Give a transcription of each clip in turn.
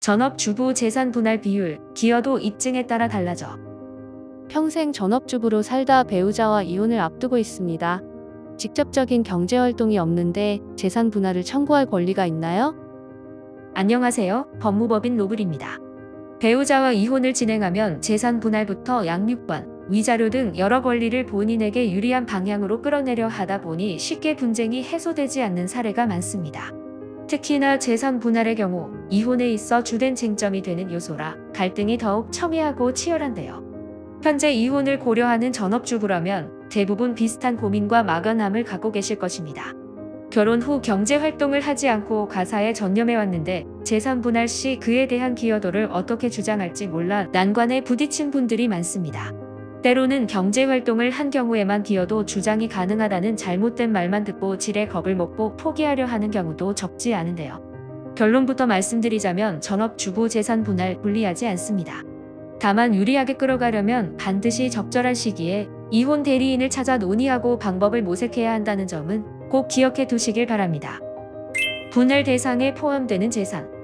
전업주부 재산 분할 비율, 기여도 입증에 따라 달라져. 평생 전업주부로 살다 배우자와 이혼을 앞두고 있습니다. 직접적인 경제활동이 없는데 재산 분할을 청구할 권리가 있나요? 안녕하세요. 법무법인 로블입니다. 배우자와 이혼을 진행하면 재산 분할부터 양육권, 위자료 등 여러 권리를 본인에게 유리한 방향으로 끌어내려 하다 보니 쉽게 분쟁이 해소되지 않는 사례가 많습니다. 특히나 재산 분할의 경우 이혼에 있어 주된 쟁점이 되는 요소라 갈등이 더욱 첨예하고 치열한데요. 현재 이혼을 고려하는 전업주부라면 대부분 비슷한 고민과 막연함을 갖고 계실 것입니다. 결혼 후 경제활동을 하지 않고 가사에 전념해왔는데 재산 분할 시 그에 대한 기여도를 어떻게 주장할지 몰라 난관에 부딪힌 분들이 많습니다. 때로는 경제활동을 한 경우에만 기여도 주장이 가능하다는 잘못된 말만 듣고 지레 겁을 먹고 포기하려 하는 경우도 적지 않은데요. 결론부터 말씀드리자면 전업주부 재산 분할 불리하지 않습니다. 다만 유리하게 끌어가려면 반드시 적절한 시기에 이혼 대리인을 찾아 논의하고 방법을 모색해야 한다는 점은 꼭 기억해 두시길 바랍니다. 분할 대상에 포함되는 재산.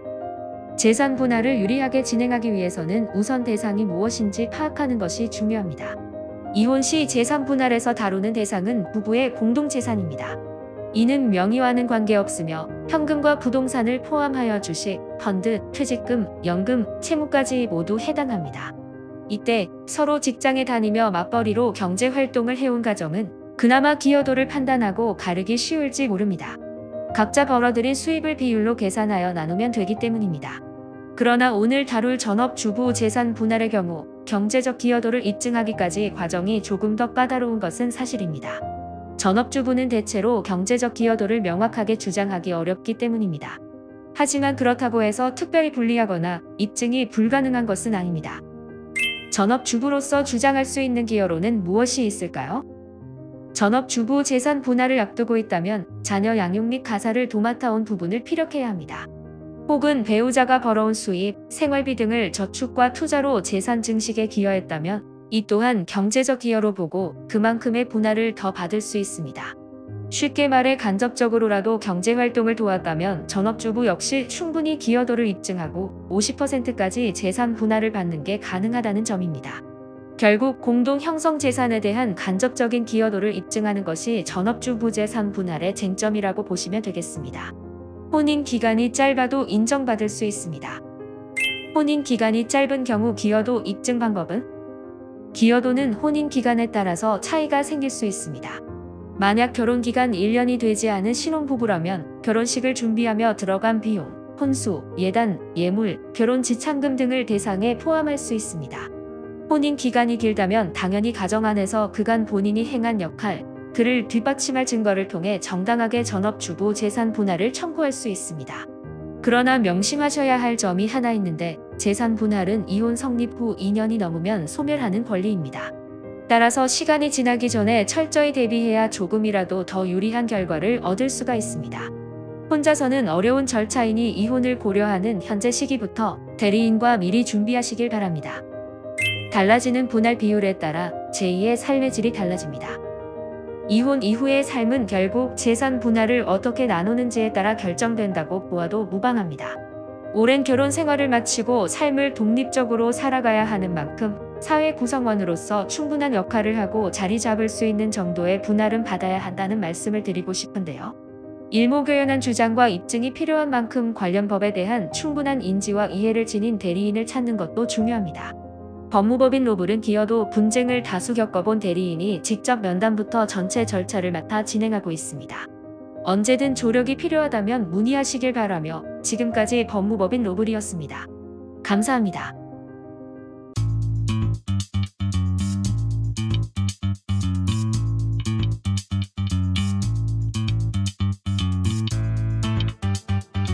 재산 분할을 유리하게 진행하기 위해서는 우선 대상이 무엇인지 파악하는 것이 중요합니다. 이혼 시 재산 분할에서 다루는 대상은 부부의 공동재산입니다. 이는 명의와는 관계없으며 현금과 부동산을 포함하여 주식, 펀드, 퇴직금, 연금, 채무까지 모두 해당합니다. 이때 서로 직장에 다니며 맞벌이로 경제활동을 해온 가정은 그나마 기여도를 판단하고 가르기 쉬울지 모릅니다. 각자 벌어들인 수입을 비율로 계산하여 나누면 되기 때문입니다. 그러나 오늘 다룰 전업주부 재산 분할의 경우 경제적 기여도를 입증하기까지 과정이 조금 더 까다로운 것은 사실입니다. 전업주부는 대체로 경제적 기여도를 명확하게 주장하기 어렵기 때문입니다. 하지만 그렇다고 해서 특별히 불리하거나 입증이 불가능한 것은 아닙니다. 전업주부로서 주장할 수 있는 기여로는 무엇이 있을까요? 전업주부 재산 분할을 앞두고 있다면 자녀 양육 및 가사를 도맡아온 부분을 피력해야 합니다. 혹은 배우자가 벌어온 수입, 생활비 등을 저축과 투자로 재산 증식에 기여했다면 이 또한 경제적 기여로 보고 그만큼의 분할을 더 받을 수 있습니다. 쉽게 말해 간접적으로라도 경제활동을 도왔다면 전업주부 역시 충분히 기여도를 입증하고 50%까지 재산 분할을 받는 게 가능하다는 점입니다. 결국 공동 형성 재산에 대한 간접적인 기여도를 입증하는 것이 전업주부 재산 분할의 쟁점이라고 보시면 되겠습니다. 혼인 기간이 짧아도 인정받을 수 있습니다. 혼인 기간이 짧은 경우 기여도 입증 방법은? 기여도는 혼인 기간에 따라서 차이가 생길 수 있습니다. 만약 결혼 기간 1년이 되지 않은 신혼부부라면 결혼식을 준비하며 들어간 비용, 혼수, 예단, 예물, 결혼 지참금 등을 대상에 포함할 수 있습니다. 혼인 기간이 길다면 당연히 가정 안에서 그간 본인이 행한 역할, 그를 뒷받침할 증거를 통해 정당하게 전업주부 재산 분할을 청구할 수 있습니다. 그러나 명심하셔야 할 점이 하나 있는데 재산 분할은 이혼 성립 후 2년이 넘으면 소멸하는 권리입니다. 따라서 시간이 지나기 전에 철저히 대비해야 조금이라도 더 유리한 결과를 얻을 수가 있습니다. 혼자서는 어려운 절차이니 이혼을 고려하는 현재 시기부터 대리인과 미리 준비하시길 바랍니다. 달라지는 분할 비율에 따라 제2의 삶의 질이 달라집니다. 이혼 이후의 삶은 결국 재산 분할을 어떻게 나누는지에 따라 결정된다고 보아도 무방합니다. 오랜 결혼 생활을 마치고 삶을 독립적으로 살아가야 하는 만큼 사회 구성원으로서 충분한 역할을 하고 자리 잡을 수 있는 정도의 분할은 받아야 한다는 말씀을 드리고 싶은데요. 일목요연한 주장과 입증이 필요한 만큼 관련 법에 대한 충분한 인지와 이해를 지닌 대리인을 찾는 것도 중요합니다. 법무법인 로블은 기여도 분쟁을 다수 겪어본 대리인이 직접 면담부터 전체 절차를 맡아 진행하고 있습니다. 언제든 조력이 필요하다면 문의하시길 바라며 지금까지 법무법인 로블이었습니다. 감사합니다.